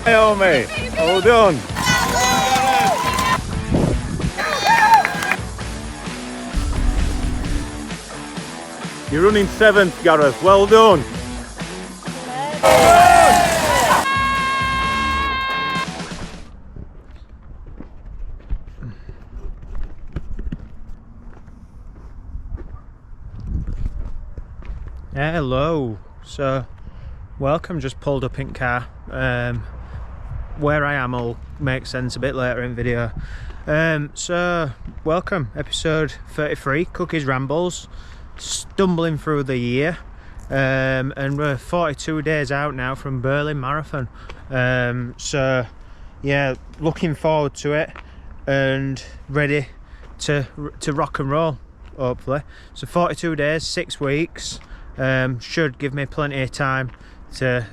Hey, mate. Hold on. You're running 7th, Gareth. Well done. Hello, so welcome. Just pulled up in car. Where I am will make sense a bit later in video. So welcome, episode 33, Cookies Rambles, stumbling through the year, and we're 42 days out now from Berlin Marathon. So yeah, looking forward to it and ready to rock and roll, hopefully. So 42 days, 6 weeks. Should give me plenty of time to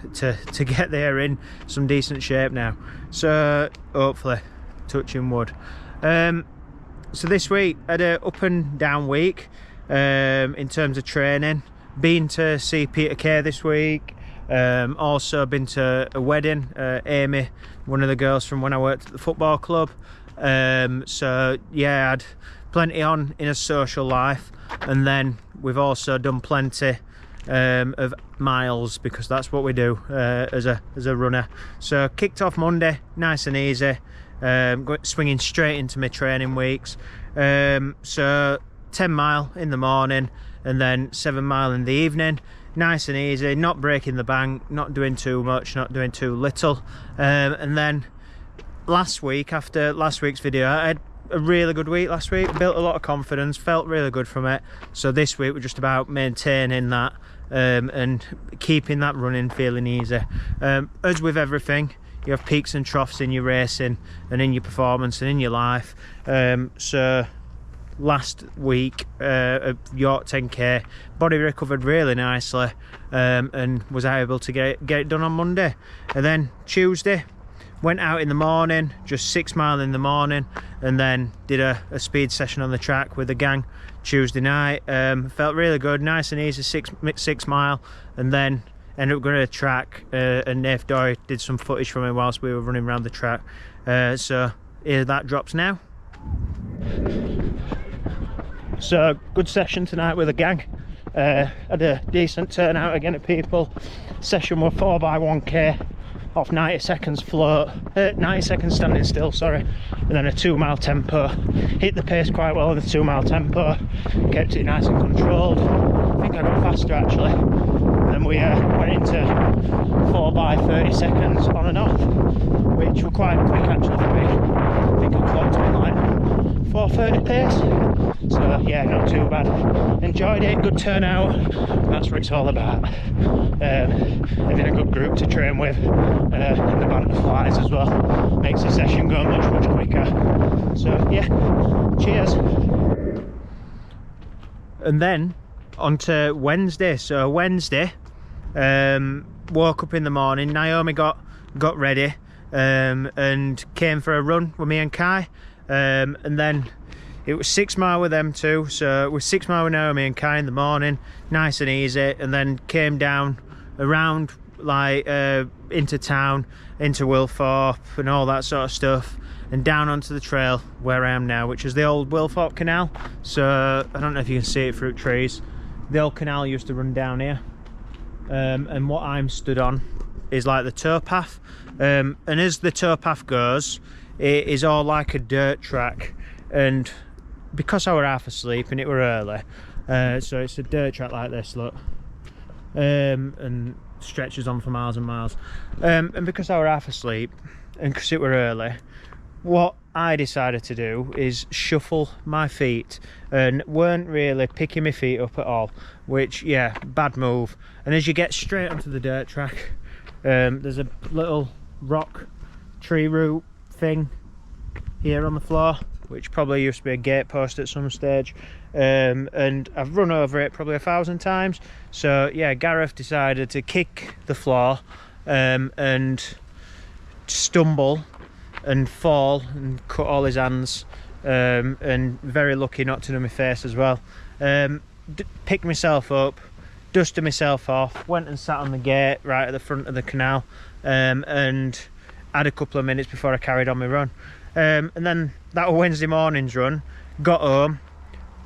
get there in some decent shape now, so hopefully, touching wood. So this week I had a up and down week in terms of training. Been to see Peter Kay this week, also been to a wedding, Amy, one of the girls from when I worked at the football club. So yeah, I had plenty on in a social life, and then we've also done plenty of miles, because that's what we do as a runner. So kicked off Monday nice and easy, swinging straight into my training weeks. So 10 mile in the morning and then 7 mile in the evening, nice and easy, not breaking the bank, not doing too much, not doing too little. And then last week, after last week's video, I had a really good week last week, built a lot of confidence, felt really good from it. So this week we're just about maintaining that and keeping that running feeling easy. As with everything, you have peaks and troughs in your racing and in your performance and in your life. So last week at York 10k, body recovered really nicely, and was able to get it done on Monday. And then Tuesday, went out in the morning, just 6 mile in the morning, and then did a speed session on the track with the gang Tuesday night. Felt really good, nice and easy, 6 mile, and then ended up going to the track, and Nath Dory did some footage for me whilst we were running around the track. So here that drops now. So good session tonight with the gang. Had a decent turnout again of people. Session was 4x1k off 90 seconds float, 90 seconds standing still, sorry, and then a 2 mile tempo. Hit the pace quite well in the 2 mile tempo, kept it nice and controlled. I think I got faster actually. Then we went into 4x30 seconds on and off, which were quite quick actually for me. I think I clocked on like 4:30 pace. So yeah, not too bad. Enjoyed it, good turnout. That's what it's all about. Having a good group to train with, and the band of flies as well, makes the session go much quicker. So yeah, cheers. And then on to Wednesday. So Wednesday, woke up in the morning, Naomi got ready, and came for a run with me and Kai, and then it was 6 mile with them two. So it was 6 mile with Naomi and Kai in the morning, nice and easy, and then came down around like into town, into Wilthorpe and all that sort of stuff, and down onto the trail where I am now, which is the old Wilthorpe canal. So I don't know if you can see it through trees. The old canal used to run down here, and what I'm stood on is like the towpath, and as the towpath goes, it is all like a dirt track. And because I were half asleep and it were early, so it's a dirt track like this, look, and stretches on for miles and miles, and because I were half asleep and because it were early, what I decided to do is shuffle my feet, and weren't really picking my feet up at all, which, yeah, bad move. And as you get straight onto the dirt track, there's a little rock tree root thing here on the floor, which probably used to be a gate post at some stage, and I've run over it probably 1,000 times. So yeah, Gareth decided to kick the floor and stumble and fall and cut all his hands, and very lucky not to do my face as well. Picked myself up, dusted myself off, went and sat on the gate right at the front of the canal, and had a couple of minutes before I carried on my run. And then that was Wednesday morning's run. Got home.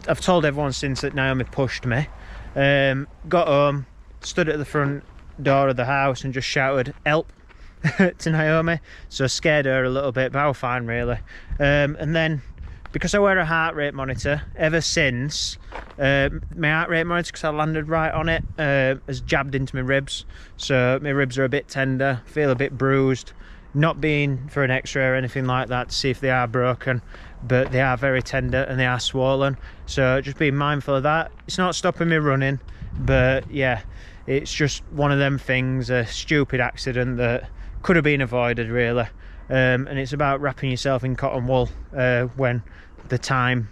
I've told everyone since that Naomi pushed me. Got home, stood at the front door of the house and just shouted help to Naomi, so I scared her a little bit, but I was fine really. And then, because I wear a heart rate monitor, ever since, my heart rate monitor, because I landed right on it, has jabbed into my ribs, so my ribs are a bit tender, feel a bit bruised. Not been for an x-ray or anything like that to see if they are broken, but they are very tender and they are swollen, so just being mindful of that. It's not stopping me running, but yeah, it's just one of them things, a stupid accident that could have been avoided really. And it's about wrapping yourself in cotton wool when the time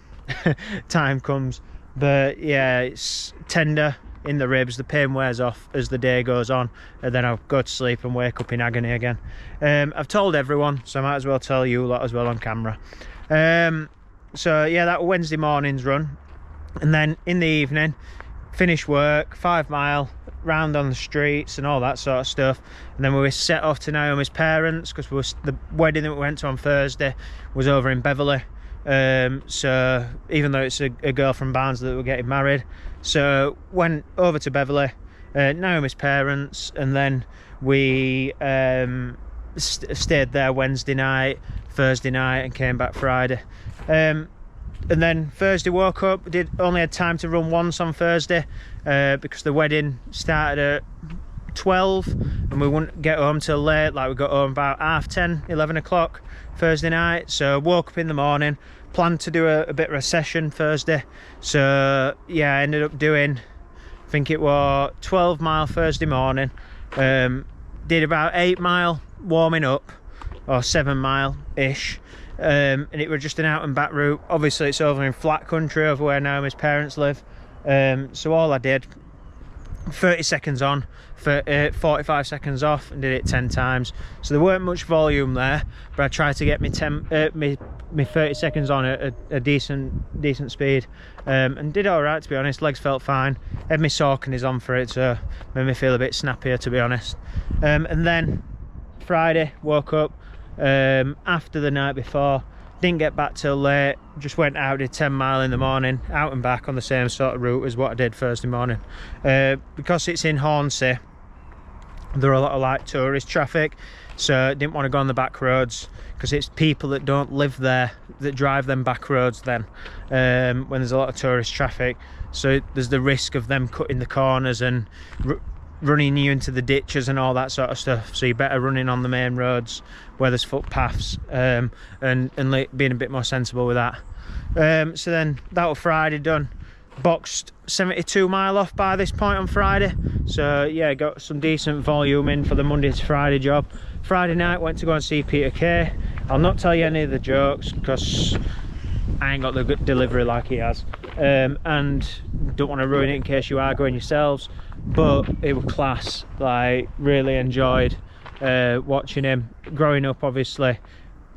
comes. But yeah, it's tender in the ribs, the pain wears off as the day goes on, and then I'll go to sleep and wake up in agony again. I've told everyone, so I might as well tell you lot as well on camera. So yeah, that was Wednesday morning's run, and then in the evening finish work, 5 mile round on the streets and all that sort of stuff, and then we were set off to Naomi's parents, because the wedding that we went to on Thursday was over in Beverley. So even though it's a girl from Barnsley that we're getting married, so went over to Beverley, Naomi's parents, and then we stayed there Wednesday night, Thursday night, and came back Friday. And then Thursday woke up, only had time to run once on Thursday, because the wedding started at 12 and we wouldn't get home till late. Like, we got home about 10:30, 11 o'clock Thursday night. So woke up in the morning, planned to do a bit of a session Thursday. So yeah, I ended up doing, I think it was 12 mile Thursday morning. Did about 8 mile warming up, or 7 mile ish. And it was just an out and back route. Obviously it's over in flat country, over where Naomi's parents live. So all I did, 30 seconds on, 45 seconds off, and did it 10 times. So there weren't much volume there, but I tried to get me 30 seconds on at a decent speed, and did all right, to be honest. Legs felt fine. Had my Sauconys on for it, so made me feel a bit snappier, to be honest. And then Friday woke up after the night before, didn't get back till late, just went out, did 10 mile in the morning, out and back on the same sort of route as what I did Thursday morning. Because it's in Hornsey, there are a lot of like tourist traffic, so I didn't want to go on the back roads, because it's people that don't live there that drive them back roads then, when there's a lot of tourist traffic. So there's the risk of them cutting the corners and running you into the ditches and all that sort of stuff, so you're better running on the main roads where there's footpaths, and being a bit more sensible with that. So then that was Friday done. Boxed 72 mile off by this point on Friday, so yeah, got some decent volume in for the Monday to Friday job. Friday night went to go and see Peter Kay. I'll not tell you any of the jokes because I ain't got the good delivery like he has, and don't want to ruin it in case you are going yourselves, but it was class. Like, really enjoyed watching him. Growing up, obviously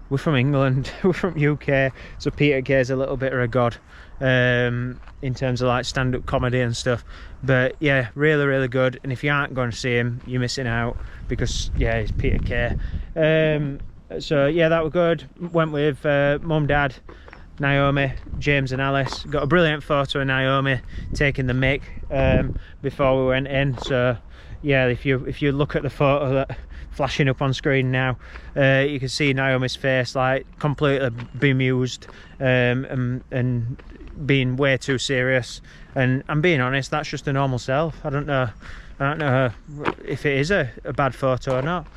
we're from England, we're from UK, so Peter Kay's a little bit of a god in terms of like stand-up comedy and stuff. But yeah, really good, and if you aren't going to see him, you're missing out, because yeah, he's Peter Kay. So yeah, that was good. Went with mum, dad, Naomi, James and Alice. Got a brilliant photo of Naomi taking the mick before we went in. So yeah, if you look at the photo that flashing up on screen now, you can see Naomi's face like completely bemused, and being way too serious. And I'm being honest, that's just a normal self. I don't know if it is a bad photo or not.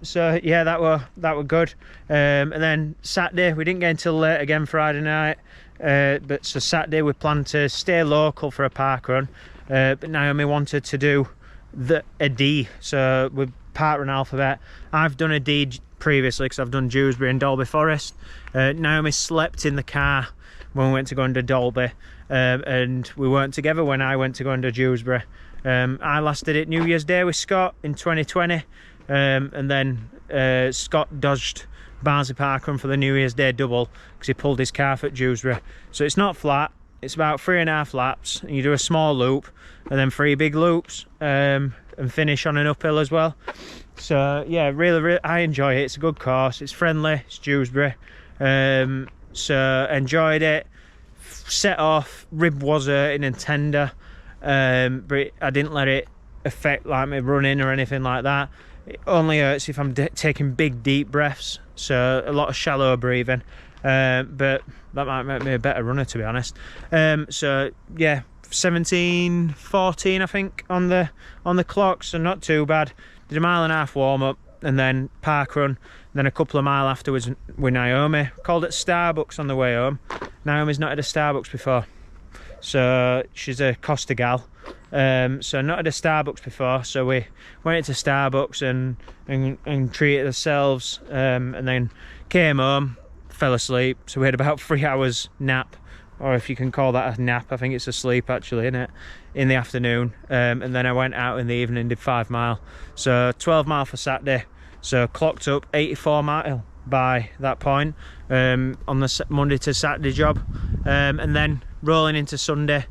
So yeah, that were good. And then Saturday we didn't get until late again Friday night, but so Saturday we planned to stay local for a park run, but Naomi wanted to do a D, so with parkrun alphabet. I've done a D previously because I've done Dewsbury and Dalby Forest. Naomi slept in the car when we went to go under Dalby, and we weren't together when I went to go under Dewsbury. I last did it New Year's Day with Scott in 2020, and then Scott dodged Barnsley Parkrun for the New Year's Day double because he pulled his calf at Dewsbury. So it's not flat, It's about 3.5 laps, and you do a small loop and then 3 big loops, and finish on an uphill as well. So yeah, really I enjoy it. It's a good course, it's friendly, it's Dewsbury. So enjoyed it. Set off, rib was hurting and tender, but I didn't let it affect like my running or anything like that. It only hurts if I'm taking big deep breaths, so a lot of shallow breathing, but that might make me a better runner, to be honest. So yeah, 17:14 I think on the clock, so not too bad. Did a 1.5 mile warm up and then park run, then a couple of mile afterwards with Naomi. Called at Starbucks on the way home. Naomi's not had a Starbucks before, so she's a Costa gal, so not had a Starbucks before, so we went into Starbucks and treated ourselves, and then came home, fell asleep. So we had about 3 hours nap, or if you can call that a nap, I think it's a sleep actually, isn't it, in the afternoon. And then I went out in the evening, did 5 mile, so 12 mile for Saturday, so clocked up 84 mile by that point, on the Monday to Saturday job. And then rolling into Sunday,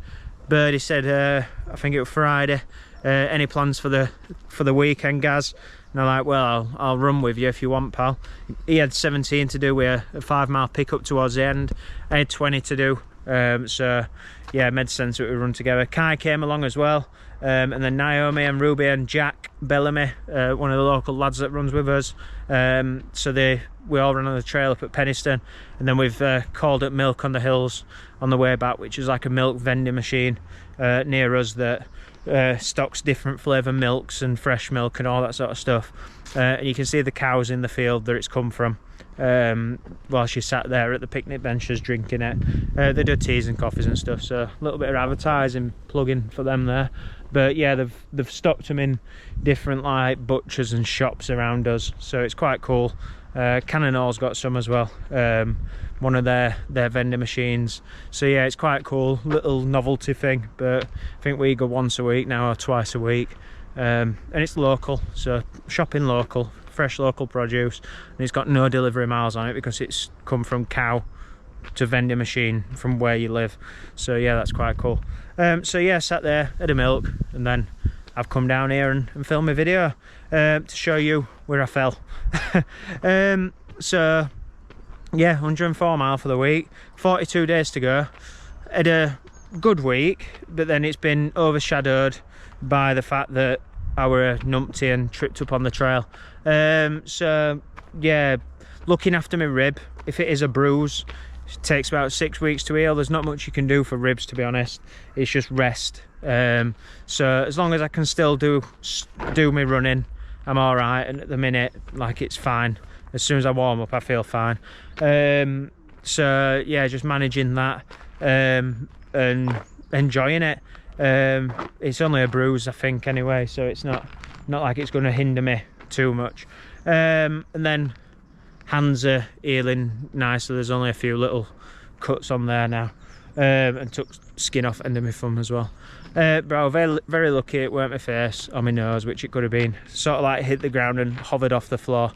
Birdie said, I think it was Friday, any plans for the weekend, Gaz? And I'm like, well, I'll run with you if you want, pal. He had 17 to do with a 5 mile pickup towards the end. I had 20 to do, so yeah, it made sense that we run together. Kai came along as well, and then Naomi and Ruby and Jack Bellamy, one of the local lads that runs with us. So we all ran on the trail up at Penistone, and then we've called at Milk on the Hills on the way back, which is like a milk vending machine near us that stocks different flavour milks and fresh milk and all that sort of stuff. And you can see the cows in the field that it's come from, while she sat there at the picnic benches drinking it. They do teas and coffees and stuff, so a little bit of advertising plugging for them there. But yeah, they've stocked them in different like butchers and shops around us, so it's quite cool. Cannonall's got some as well, one of their vending machines. So yeah, it's quite cool, little novelty thing. But I think we go once a week now or twice a week, and it's local, so shopping local, fresh local produce, and it's got no delivery miles on it because it's come from cow to vending machine from where you live. So yeah, that's quite cool. So yeah, sat there, had a milk, and then I've come down here and filmed my video to show you where I fell. So yeah, 104 mile for the week, 42 days to go. Had a good week, but then it's been overshadowed by the fact that I were numpty and tripped up on the trail. So yeah, looking after my rib. If it is a bruise, it takes about 6 weeks to heal. There's not much you can do for ribs, to be honest. It's just rest. So as long as I can still do my running, I'm all right. And at the minute, like, it's fine. As soon as I warm up, I feel fine. So yeah, just managing that, and enjoying it. It's only a bruise, I think, anyway, so it's not like it's going to hinder me too much. And then hands are healing nicely. There's only a few little cuts on there now, and took skin off end of my thumb as well. But I was very, very lucky it weren't my face or my nose, which it could have been. Sort of like hit the ground and hovered off the floor.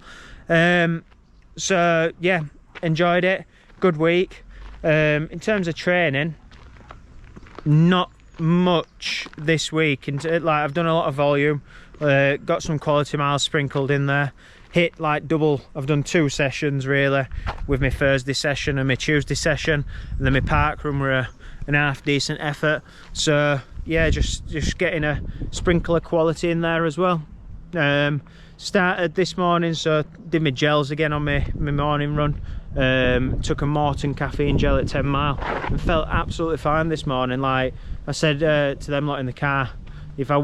So yeah, enjoyed it. Good week. In terms of training, not much this week. Like, I've done a lot of volume, got some quality miles sprinkled in there, hit like double. I've done 2 sessions really, with my Thursday session and my Tuesday session, and then my parkrun were an half decent effort. So yeah, just getting a sprinkle of quality in there as well. Started this morning, so did my gels again on my morning run. Took a Morton caffeine gel at 10 mile and felt absolutely fine this morning. Like I said to them lot in the car, if I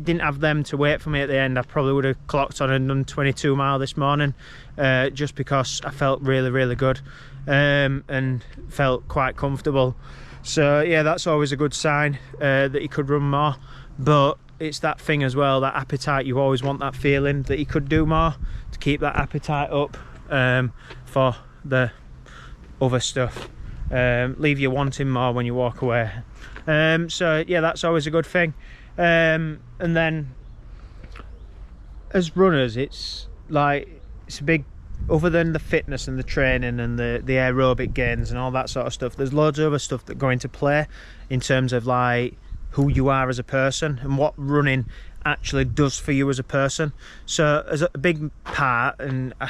didn't have them to wait for me at the end, I probably would have clocked on and done 22 mile this morning, just because I felt really, really good, and felt quite comfortable. So yeah, that's always a good sign that you could run more. But it's that thing as well, that appetite. You always want that feeling that you could do more to keep that appetite up, for the other stuff. Leave you wanting more when you walk away. So yeah, that's always a good thing. And then as runners, it's a big other than the fitness and the training and the aerobic gains and all that sort of stuff, there's loads of other stuff that go into play in terms of like who you are as a person and what running actually does for you as a person. So as a big part, and I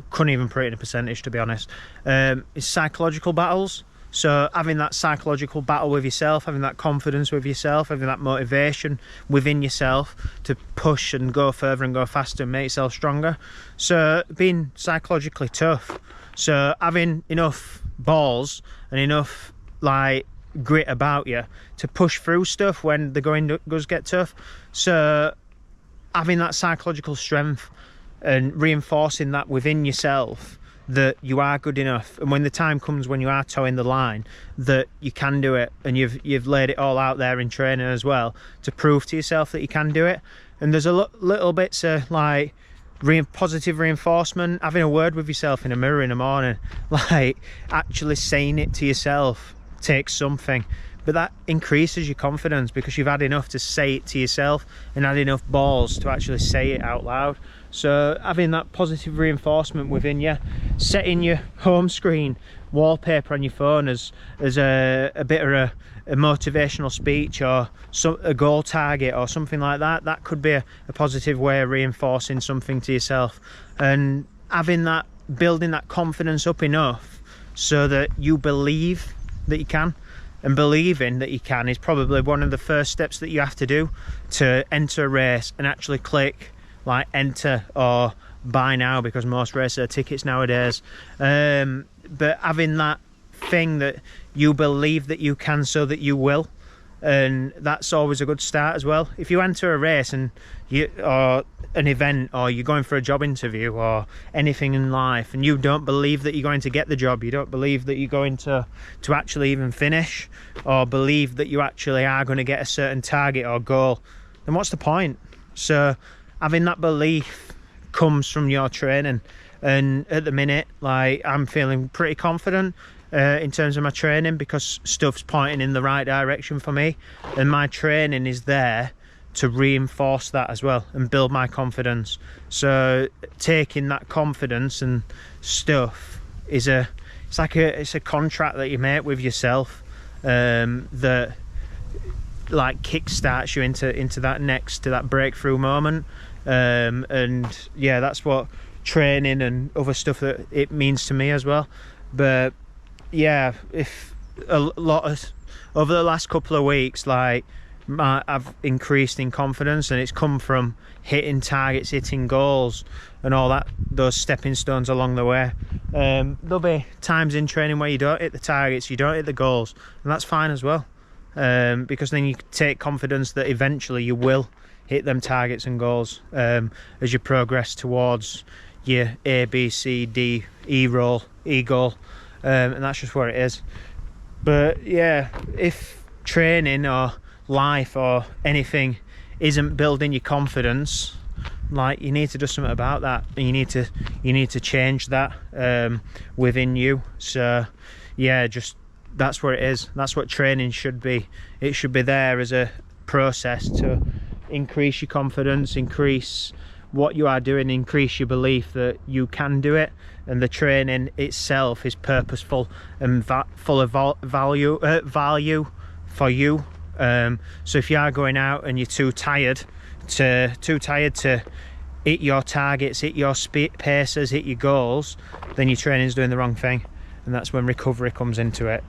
couldn't even put it in a percentage to be honest, is psychological battles. So having that psychological battle with yourself, having that confidence with yourself, having that motivation within yourself to push and go further and go faster and make yourself stronger. So being psychologically tough, so having enough balls and enough like grit about you to push through stuff when the going does get tough. So having that psychological strength and reinforcing that within yourself, that you are good enough, and when the time comes when you are towing the line, that you can do it, and you've laid it all out there in training as well to prove to yourself that you can do it. And there's a little bits of like positive reinforcement, having a word with yourself in a mirror in the morning, like actually saying it to yourself takes something, but that increases your confidence because you've had enough to say it to yourself and had enough balls to actually say it out loud. So having that positive reinforcement within you, setting your home screen wallpaper on your phone as a bit of a motivational speech or a goal target or something like that, that could be a positive way of reinforcing something to yourself. And having that, building that confidence up enough so that you believe that you can, and believing that you can is probably one of the first steps that you have to do to enter a race and actually click like enter or buy now, because most races are tickets nowadays. But having that thing that you believe that you can so that you will, and that's always a good start as well. If you enter a race and or an event, or you're going for a job interview or anything in life, and you don't believe that you're going to get the job, you don't believe that you're going to actually even finish, or believe that you actually are going to get a certain target or goal, then what's the point? So having that belief comes from your training, and at the minute, like, I'm feeling pretty confident in terms of my training because stuff's pointing in the right direction for me, and my training is there to reinforce that as well and build my confidence. So taking that confidence and stuff is it's a contract that you make with yourself, that like kickstarts you into that breakthrough moment. And yeah, that's what training and other stuff that it means to me as well. But yeah, if a lot of over the last couple of weeks, like I've increased in confidence, and it's come from hitting targets, hitting goals and all that, those stepping stones along the way. There'll be times in training where you don't hit the targets, you don't hit the goals, and that's fine as well, because then you take confidence that eventually you will hit them targets and goals as you progress towards your A, B, C, D, E goal, and that's just where it is. But yeah, if training or life or anything isn't building your confidence, like, you need to do something about that, and you need to change that within you. So yeah, just that's where it is. That's what training should be. It should be there as a process to increase your confidence, increase what you are doing, increase your belief that you can do it, and the training itself is purposeful and full of value for you. So if you are going out and you're too tired to hit your targets, hit your paces, hit your goals, then your training's doing the wrong thing, and that's when recovery comes into it,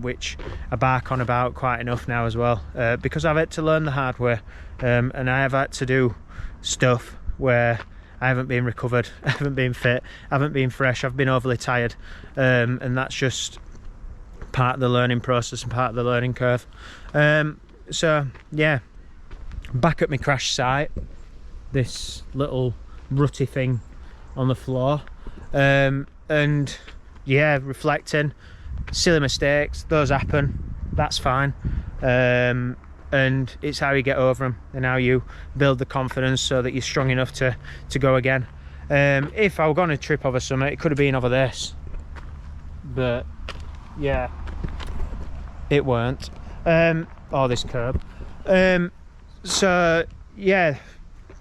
which I bark on about quite enough now as well, because I've had to learn the hard way, and I have had to do stuff where I haven't been recovered, I haven't been fit, I haven't been fresh, I've been overly tired, and that's just part of the learning process and part of the learning curve. So yeah, back at my crash site, this little rutty thing on the floor, and yeah, reflecting, silly mistakes, those happen, that's fine, and it's how you get over them and how you build the confidence so that you're strong enough to go again. If I were going to trip over something, it could have been over this, but yeah, it weren't, or this curb. So yeah,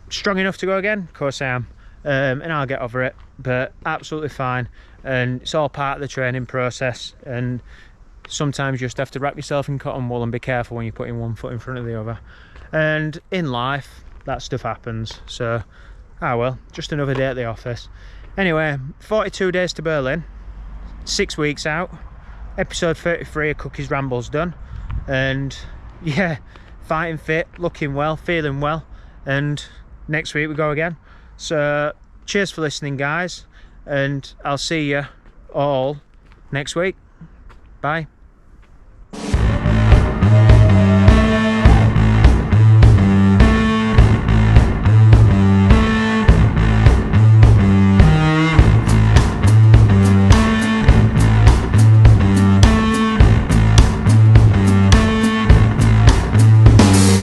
strong enough to go again, of course I am. and I'll get over it, but absolutely fine. And it's all part of the training process, and sometimes you just have to wrap yourself in cotton wool and be careful when you're putting one foot in front of the other. And in life, that stuff happens. So, well, just another day at the office. Anyway, 42 days to Berlin, 6 weeks out, episode 33 of Cookies Rambles done. And yeah, fighting fit, looking well, feeling well, and next week we go again. So cheers for listening, guys, and I'll see you all next week. Bye.